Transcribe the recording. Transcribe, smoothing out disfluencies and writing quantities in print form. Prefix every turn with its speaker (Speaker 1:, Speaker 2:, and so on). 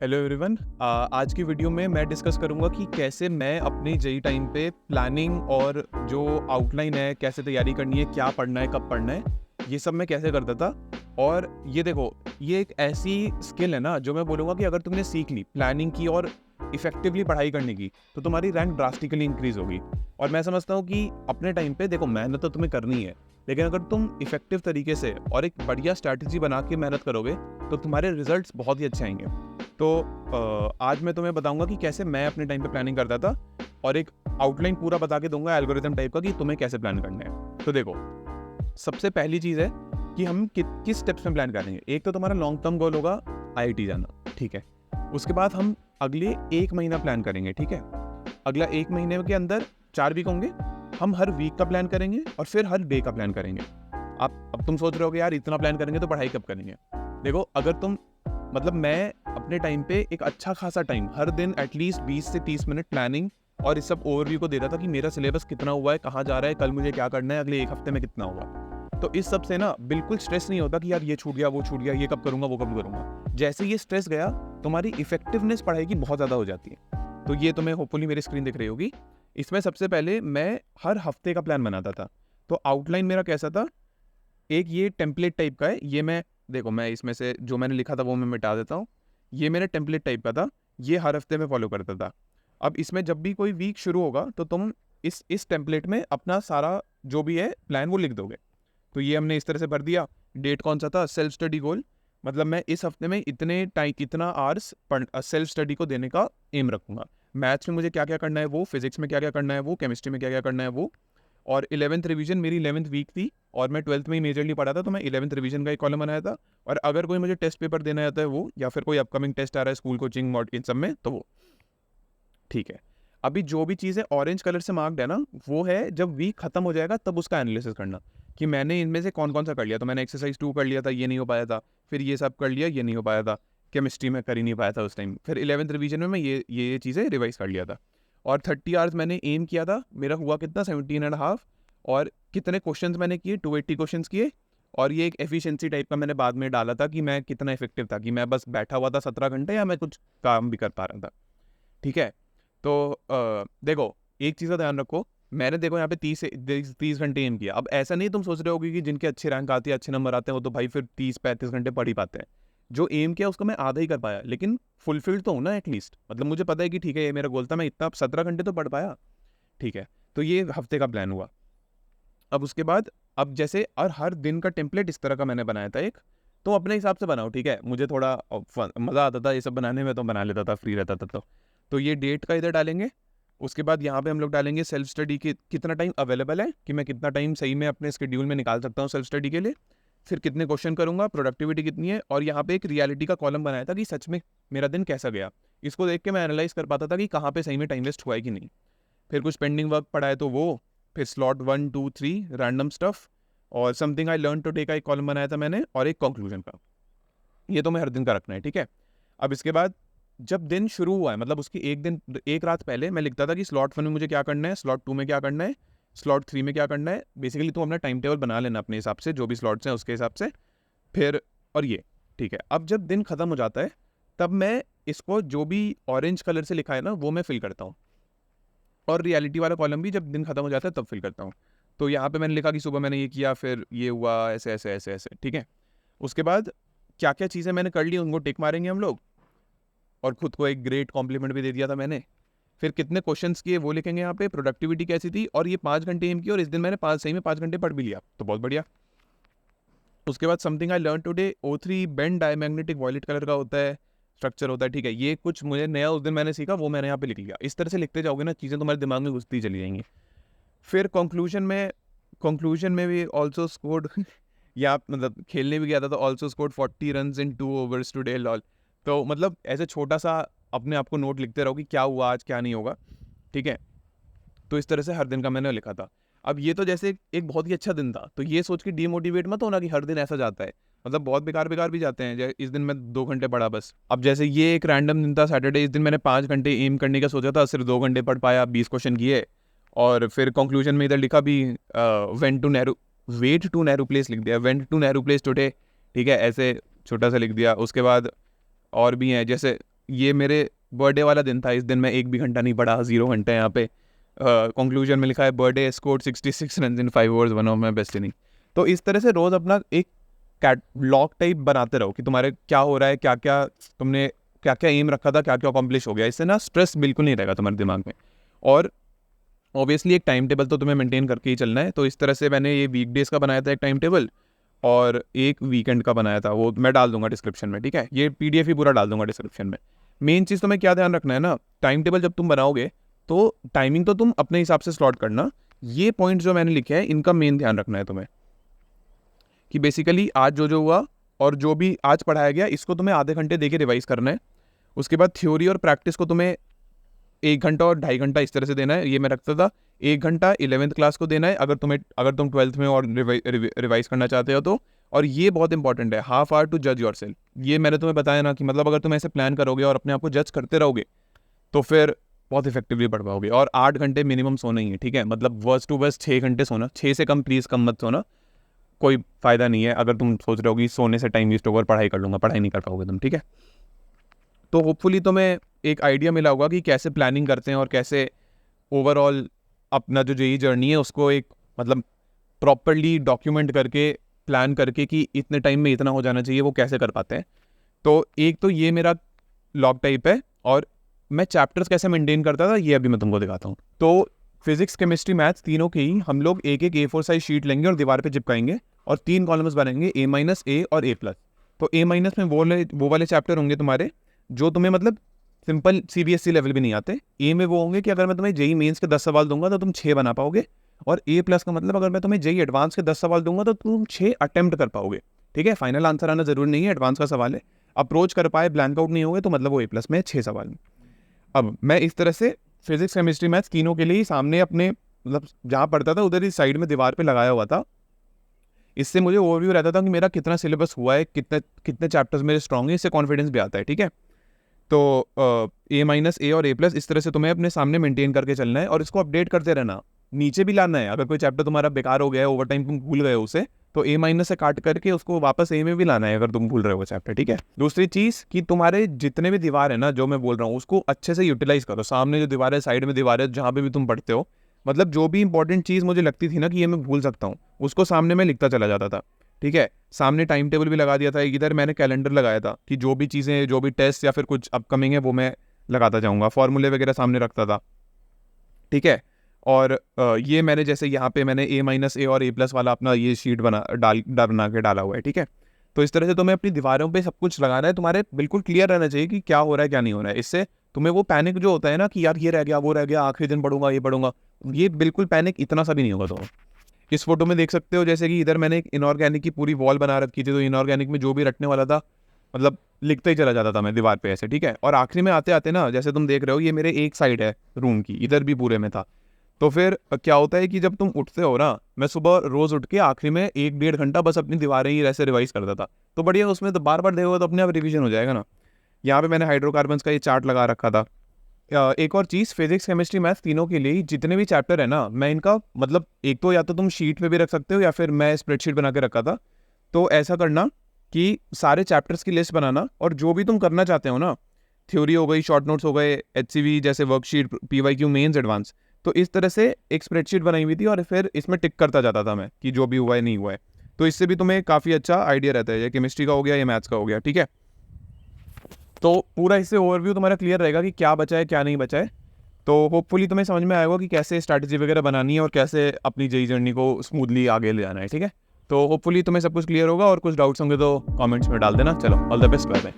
Speaker 1: Hello everyone. आज की video में मैं डिस्कस करूंगा कि कैसे मैं अपनी जेई टाइम पे प्लानिंग और जो आउटलाइन है, कैसे तैयारी करनी है, क्या पढ़ना है, कब पढ़ना है, ये सब मैं कैसे करता था। और ये देखो, ये एक ऐसी स्किल है ना जो मैं बोलूँगा कि अगर तुमने सीख ली प्लानिंग की और इफेक्टिवली पढ़ाई करने की, तो तुम्हारी रैंक ड्रास्टिकली इंक्रीज होगी। और मैं समझता हूँ कि अपने टाइम पे देखो, मेहनत तो तुम्हें करनी है, लेकिन अगर तुम इफेक्टिव तरीके से और एक बढ़िया स्ट्रैटेजी बना के मेहनत करोगे तो तुम्हारे रिजल्ट्स बहुत ही अच्छे आएंगे। तो आज मैं तुम्हें बताऊंगा कि कैसे मैं अपने टाइम पे प्लानिंग करता था, और एक आउटलाइन पूरा बता के दूंगा एल्गोरिथम टाइप का कि तुम्हें कैसे प्लान करना है। तो देखो, सबसे पहली चीज़ है कि हम किस स्टेप्स में प्लान करेंगे। एक तो तुम्हारा लॉन्ग टर्म गोल होगा आईआईटी जाना, ठीक है। उसके बाद हम अगले 1 महीना प्लान करेंगे, ठीक है। अगला 1 महीने के अंदर 4 वीक होंगे, हम हर वीक का प्लान करेंगे और फिर हर डे का प्लान करेंगे। अब तुम सोच रहे हो कि यार इतना प्लान करेंगे तो पढ़ाई कब करेंगे। देखो, अगर तुम मैं अपने टाइम पे एक अच्छा खासा टाइम हर दिन एटलीस्ट 20 से 30 मिनट प्लानिंग और इस सब ओवरव्यू को देता था कि मेरा सिलेबस कितना हुआ है, कहाँ जा रहा है, कल मुझे क्या करना है, अगले 1 हफ्ते में कितना हुआ। तो इस सब से ना बिल्कुल स्ट्रेस नहीं होता कि यार ये छूट गया, वो छूट गया, ये कब करूंगा, वो कब करूंगा। जैसे ये स्ट्रेस गया, तुम्हारी इफेक्टिवनेस पढ़ाई की बहुत ज़्यादा हो जाती है। तो ये तुम्हें होपफुली मेरी स्क्रीन दिख रही होगी। इसमें सबसे पहले मैं हर हफ्ते का प्लान बनाता था। तो आउटलाइन मेरा कैसा था, एक ये टेम्पलेट टाइप का है। ये मैं देखो, मैं इसमें से जो मैंने लिखा था वो मैं मिटा देता हूँ। ये मेरे टेम्पलेट टाइप का था, ये हर हफ्ते में फॉलो करता था। अब इसमें जब भी कोई वीक शुरू होगा तो तुम इस टेम्पलेट में अपना सारा जो भी है प्लान वो लिख दोगे। तो ये हमने इस तरह से भर दिया। डेट कौन सा था, सेल्फ स्टडी गोल, मतलब मैं इस हफ्ते में इतने टाइम इतना आवर्स सेल्फ स्टडी को देने का एम रखूंगा। मैथ्स में मुझे क्या क्या करना है वो, फिजिक्स में क्या क्या करना है वो, केमिस्ट्री में क्या क्या करना है वो। और 11th रिवीजन मेरी 11th वीक थी और मैं 12th में ही मेजरली पढ़ा था, तो मैं 11th रिवीजन का एक कॉलम बनाया था। और अगर कोई मुझे टेस्ट पेपर देना आता है वो, या फिर कोई अपकमिंग टेस्ट आ रहा है स्कूल कोचिंग मॉड इन सब में, तो वो ठीक है। अभी जो भी चीज़ें ऑरेंज कलर से मार्क्ड है ना, वो है जब वीक खत्म हो जाएगा तब उसका एनालिसिस करना कि मैंने इनमें से कौन कौन सा कर लिया। तो मैंने एक्सरसाइज 2 कर लिया था, ये नहीं हो पाया था। फिर ये सब कर लिया, ये नहीं हो पाया था। केमिस्ट्री में कर ही नहीं पाया था उस टाइम। फिर 11th रिवीजन में मैं ये चीज़ें रिवाइज कर लिया था। और 30 आवर्स मैंने एम किया था, मेरा हुआ कितना, 17.5। और कितने क्वेश्चंस मैंने किए, 280 क्वेश्चंस किए। और ये एक एफिशिएंसी टाइप का मैंने बाद में डाला था कि मैं कितना इफेक्टिव था, कि मैं बस बैठा हुआ था 17 घंटे या मैं कुछ काम भी कर पा रहा था, ठीक है। तो देखो, एक चीज़ का ध्यान रखो, मैंने देखो यहाँ पे 30 घंटे एम किया। अब ऐसा नहीं तुम सोच रहे होगे कि जिनके अच्छे रैंक आती है, अच्छे नंबर आते हैं, वो तो भाई फिर 30-35 घंटे पढ़ ही पाते हैं। जो एम किया उसको मैं आधा ही कर पाया, लेकिन फुलफिल्ड तो हूँ ना एटलीस्ट। मतलब मुझे पता है कि ठीक है, ये मेरा गोल था, मैं इतना 17 घंटे तो पढ़ पाया, ठीक है। तो ये हफ्ते का प्लान हुआ। अब उसके बाद, अब जैसे और हर दिन का टेम्पलेट इस तरह का मैंने बनाया था एक। तो अपने हिसाब से बनाओ, ठीक है। मुझे थोड़ा मज़ा आता था ये सब बनाने में, तो बना लेता था, फ्री रहता था। तो ये डेट का इधर डालेंगे। उसके बाद यहाँ पे हम लोग डालेंगे सेल्फ स्टडी की कितना टाइम अवेलेबल है, कि मैं कितना टाइम सही में अपने स्केड्यूल में निकाल सकता हूँ सेल्फ स्टडी के लिए। फिर कितने क्वेश्चन करूँगा, प्रोडक्टिविटी कितनी है। और यहाँ पे एक रियलिटी का कॉलम बनाया था कि सच में मेरा दिन कैसा गया। इसको देख के मैं एनालाइज कर पाता था कि कहाँ पे सही में टाइम वेस्ट हुआ है कि नहीं। फिर कुछ पेंडिंग वर्क पड़ा है तो वो। फिर स्लॉट 1 2 3 रैंडम स्टफ, और समथिंग आई लर्न टुडे का एक कॉलम बनाया था मैंने, और एक कंक्लूजन का। ये तो मैं हर दिन का रखना है, ठीक है। अब इसके बाद जब दिन शुरू हुआ है, मतलब उसकी एक रात पहले मैं लिखता था कि स्लॉट 1 में मुझे क्या करना है, स्लॉट 2 में क्या करना है, स्लॉट 3 में क्या करना है। बेसिकली तुम अपना टाइम टेबल बना लेना अपने हिसाब से, जो भी स्लॉट्स हैं उसके हिसाब से। फिर और ये, ठीक है। अब जब दिन खत्म हो जाता है, तब मैं इसको जो भी ऑरेंज कलर से लिखा है ना, वो मैं फिल करता हूँ। और रियलिटी वाला कॉलम भी जब दिन खत्म हो जाता है तब फिल करता हूँ। तो यहाँ पे मैंने लिखा कि सुबह मैंने ये किया, फिर ये हुआ, ऐसे ऐसे ऐसे ऐसे, ठीक है। उसके बाद क्या क्या चीज़ें मैंने कर ली उनको टिक मारेंगे हम लोग। और खुद को एक ग्रेट कॉम्प्लीमेंट भी दे दिया था मैंने। फिर कितने क्वेश्चंस किए वो लिखेंगे यहाँ पे, प्रोडक्टिविटी कैसी थी, और ये 5 घंटे एम की, और इस दिन मैंने सही में 5 घंटे पढ़ भी लिया, तो बहुत बढ़िया। उसके बाद something I learn today, O3 bend diamagnetic violet colour का होता है, स्ट्रक्चर होता है, ठीक है। ये कुछ मुझे नया उस दिन मैंने सीखा, वो मैंने यहाँ पे लिख लिया। इस तरह से लिखते जाओगे ना, चीज़ें तुम्हारे दिमाग में घुसती चली जाएंगी। फिर कंक्लूजन में भी ऑल्सो स्कोर्ड या मतलब खेलने भी गया था, तो also scored 40 run in 2 overs today lol. तो मतलब ऐसे छोटा सा अपने आप को नोट लिखते रहो कि क्या हुआ आज, क्या नहीं होगा, ठीक है। तो इस तरह से हर दिन का मैंने लिखा था। अब ये तो जैसे एक बहुत ही अच्छा दिन था, तो ये सोच के डीमोटिवेट मत होना कि हर दिन ऐसा जाता है। मतलब बहुत बेकार बेकार भी जाते हैं, जैसे इस दिन मैं 2 घंटे पढ़ा बस। अब जैसे ये एक रैंडम दिन था सैटरडे, इस दिन मैंने 5 घंटे एम करने का सोचा था, सिर्फ 2 घंटे पढ़ पाया, 20 क्वेश्चन किए। और फिर कंक्लूजन में इधर लिखा भी, वेट टू नैरो प्लेस लिख दिया, went to narrow place today, ठीक है, ऐसे छोटा सा लिख दिया। उसके बाद और भी हैं, जैसे ये मेरे बर्थडे वाला दिन था, इस दिन मैं एक भी घंटा नहीं पढ़ा, 0 घंटे यहाँ पे। कंक्लूजन में लिखा है birthday scored 66 run in 5 overs, one of my best inning. तो इस तरह से रोज़ अपना एक कैटलॉग टाइप बनाते रहो कि तुम्हारे क्या हो रहा है, क्या क्या तुमने क्या क्या एम रखा था, क्या क्या अकम्प्लिश हो गया। इससे ना स्ट्रेस बिल्कुल नहीं रहेगा तुम्हारे दिमाग में। और ऑब्वियसली एक टाइम टेबल तो तुम्हें मेंटेन करके ही चलना है। तो इस तरह से मैंने ये वीकडेज का बनाया था एक टाइम टेबल, और एक वीकेंड का बनाया था, वो मैं डाल दूंगा डिस्क्रिप्शन में, ठीक है। ये PDF ही पूरा डाल दूंगा डिस्क्रिप्शन में। मेन चीज़ तुम्हें क्या ध्यान रखना है ना, टाइम टेबल जब तुम बनाओगे तो टाइमिंग तो तुम अपने हिसाब से स्लॉट करना। ये पॉइंट जो मैंने लिखे हैं इनका मेन ध्यान रखना है तुम्हें, कि बेसिकली आज जो हुआ और जो भी आज पढ़ाया गया इसको तुम्हें आधे घंटे दे के रिवाइज करना है। उसके बाद थ्योरी और प्रैक्टिस को तुम्हें 1 घंटा और 2.5 घंटा इस तरह से देना है। ये मैं रखता था। 1 घंटा 11th क्लास को देना है अगर तुम 12th में और रिवाइज करना चाहते हो तो। और ये बहुत इंपॉर्टेंट है, ½ आवर टू जज योरसेल्फ। ये मैंने तुम्हें बताया ना कि मतलब अगर तुम ऐसे प्लान करोगे और अपने आप को जज करते रहोगे तो फिर बहुत इफेक्टिवली पढ़ पाओगे। और 8 घंटे मिनिमम सोना ही है, ठीक है। मतलब वर्स्ट टू वर्स्ट 6 घंटे सोना, 6 से कम प्लीज़ कम मत सोना, कोई फ़ायदा नहीं है। अगर तुम सोच रहे हो कि सोने से टाइम वेस्ट होगा और पढ़ाई कर लूँगा, पढ़ाई नहीं कर पाओगे तुम, ठीक है। तो होपफुली तुम्हें एक आइडिया मिला होगा कि कैसे प्लानिंग करते हैं और कैसे ओवरऑल अपना जो जेई जर्नी है उसको एक मतलब प्रॉपरली डॉक्यूमेंट करके, प्लान करके कि इतने टाइम में इतना हो जाना चाहिए, वो कैसे कर पाते हैं। तो एक तो ये मेरा लॉग टाइप है। और मैं चैप्टर्स कैसे मेंटेन करता था ये अभी मैं तुमको दिखाता हूँ। तो फिजिक्स, केमिस्ट्री, मैथ्स तीनों के ही हम लोग एक A4 साइज शीट लेंगे और दीवार पे चिपकाएंगे और 3 कॉलम्स बनेंगे, A-, A और A+। तो A- में वो वाले चैप्टर होंगे तुम्हारे जो तुम्हें मतलब सिंपल CBSE लेवल भी नहीं आते। ए में वो होंगे कि अगर मैं तुम्हें जेई मेंस के 10 सवाल दूंगा तो तुम 6 बना पाओगे। और A+ का मतलब अगर मैं तुम्हें जेई एडवांस के 10 सवाल दूंगा तो तुम 6 अटेम्प्ट कर पाओगे, ठीक है। फाइनल आंसर आना जरूरी नहीं है, एडवांस का सवाल है। अप्रोच कर पाए, ब्लैंक आउट नहीं होगे तो मतलब वो A+ में 6 सवाल में। अब मैं इस तरह से फिजिक्स, केमिस्ट्री, मैथ्स तीनों के लिए सामने अपने मतलब जहाँ पढ़ता था उधर ही साइड में दीवार पे लगाया हुआ था। इससे मुझे ओवरव्यू रहता था कि मेरा कितना सिलेबस हुआ है, कितने कितने चैप्टर्स मेरे स्ट्रॉन्ग है, इससे कॉन्फिडेंस भी आता है, ठीक है। तो A-, A और A+ इस तरह से तुम्हें अपने सामने मेंटेन करके चलना है और इसको अपडेट करते रहना, नीचे भी लाना है। अगर कोई चैप्टर तुम्हारा बेकार हो गया है, ओवर टाइम तुम भूल गए हो उसे, तो A- से काट करके उसको वापस A में भी लाना है अगर तुम भूल रहे हो वो चैप्टर, ठीक है। दूसरी चीज़ कि तुम्हारे जितने भी दीवार है ना जो मैं बोल रहा हूँ उसको अच्छे से यूटिलाइज करो। सामने जो दीवार है, साइड में दीवार है, जहाँ पे भी तुम पढ़ते हो, मतलब जो भी इंपॉर्टेंट चीज़ मुझे लगती थी ना कि ये मैं भूल सकता हूँ उसको सामने में लिखता चला जाता था, ठीक है। सामने टाइम टेबल भी लगा दिया था, इधर मैंने कैलेंडर लगाया था कि जो भी चीज़ें, जो भी टेस्ट या फिर कुछ अपकमिंग है वो मैं लगाता जाऊँगा। फॉर्मूले वगैरह सामने रखता था, ठीक है। और ये मैंने जैसे यहाँ पे मैंने A- A और A+ वाला अपना ये शीट बना के डाला हुआ है, ठीक है। तो इस तरह से तुम्हें अपनी दीवारों पे सब कुछ लगाना है, तुम्हारे बिल्कुल क्लियर रहना चाहिए कि क्या हो रहा है क्या नहीं हो रहा है। इससे तुम्हें वो पैनिक जो होता है ना कि यार ये रह गया वो रह गया, आखिरी दिन पढ़ूंगा ये पढ़ूंगा, ये बिल्कुल पैनिक इतना सा भी नहीं होगा। तो इस फोटो में देख सकते हो जैसे कि इधर मैंने एक इनऑर्गेनिक की पूरी वॉल बना रखी थी, तो इनऑर्गेनिक में जो भी रटने वाला था मतलब लिखता ही चला जाता था मैं दीवार पे ऐसे, ठीक है। और आखिरी में आते आते ना, जैसे तुम देख रहे हो ये मेरे एक साइड है रूम की, इधर भी पूरे में था। तो फिर क्या होता है कि जब तुम उठते हो ना, मैं सुबह रोज उठ के आखिरी में 1-1.5 घंटा बस अपनी दीवारें ही ऐसे रिवाइज करता था। तो बढ़िया, उसमें तो बार बार देखोगे तो अपने आप रिवीजन हो जाएगा ना। यहाँ पे मैंने हाइड्रोकार्बन्स का ये चार्ट लगा रखा था। एक और चीज़, फिजिक्स, केमिस्ट्री, मैथ्स तीनों के लिए जितने भी चैप्टर है ना, मैं इनका मतलब एक तो या तो तुम शीट में भी रख सकते हो या फिर मैं स्प्रेडशीट बना के रखा था। तो ऐसा करना कि सारे चैप्टर्स की लिस्ट बनाना और जो भी तुम करना चाहते हो ना, थ्योरी हो गई, शॉर्ट नोट्स हो गए, HCV जैसे वर्कशीट, PYQ मेंस, एडवांस, तो इस तरह से एक स्प्रेडशीट बनाई हुई थी और फिर इसमें टिक करता जाता था मैं कि जो भी हुआ है नहीं हुआ है। तो इससे भी तुम्हें काफ़ी अच्छा आइडिया रहता है, ये केमिस्ट्री का हो गया, ये मैथ्स का हो गया, ठीक है। तो पूरा इससे ओवरव्यू तुम्हारा क्लियर रहेगा कि क्या बचा है क्या नहीं बचा है। तो होपफुली तुम्हें समझ में आएगा कि कैसे स्ट्रैटेजी वगैरह बनानी है और कैसे अपनी जेई जर्नी को स्मूथली आगे ले जाना है, ठीक है। तो होपफुली तुम्हें सब कुछ क्लियर होगा और कुछ डाउट्स होंगे तो कमेंट्स में डाल देना। चलो, all the best, bye bye.